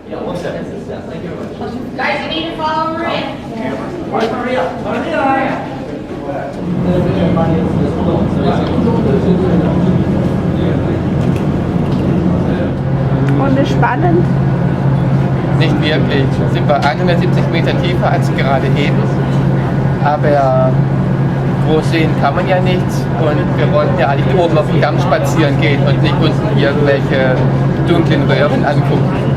Yeah, one second. Thank you very much. Guys, you need to follow Maria. Where's Maria? Und spannend. Nicht wirklich. Sind wir 170 Meter tiefer als gerade eben. Aber groß sehen kann man ja nichts. Und wir wollten ja eigentlich oben auf dem Damm spazieren gehen und nicht unten irgendwelche dunklen Röhren angucken.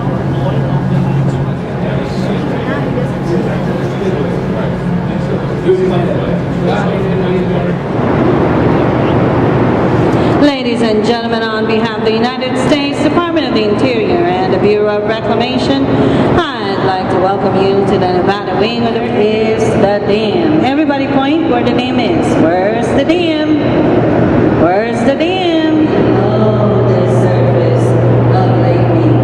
Ladies and gentlemen, on behalf of the United States Department of the Interior and the Bureau of Reclamation, I'd like to welcome you to the Nevada wing of the dam. Everybody point where the dam is. Where's the dam? Where's the dam? Oh, the surface of Lake Mead.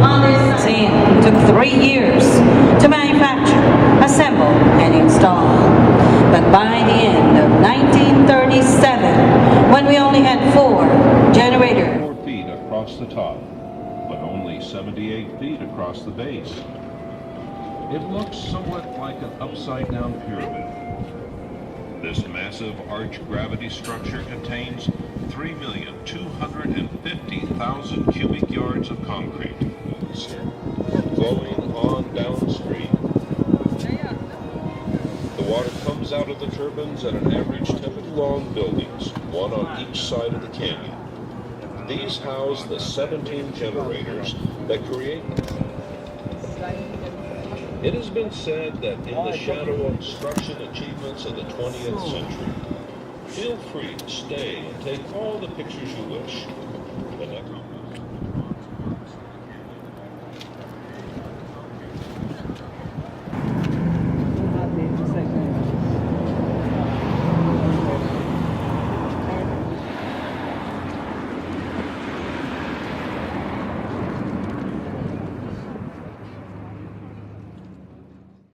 On this dam took 3 years to manufacture, assemble, and install. But by the end of 1937, when we only had 4 generators. 4 feet across the top, but only 78 feet across the base. It looks somewhat like an upside-down pyramid. This massive arch-gravity structure contains 3,250,000 cubic yards of concrete, flowing on downstream. The water comes out of the turbines at an average 10 long buildings, one on each side of the canyon. These house the 17 generators that create. It has been said that in the shadow of construction achievements of the 20th century, feel free to stay and take all the pictures you wish. The next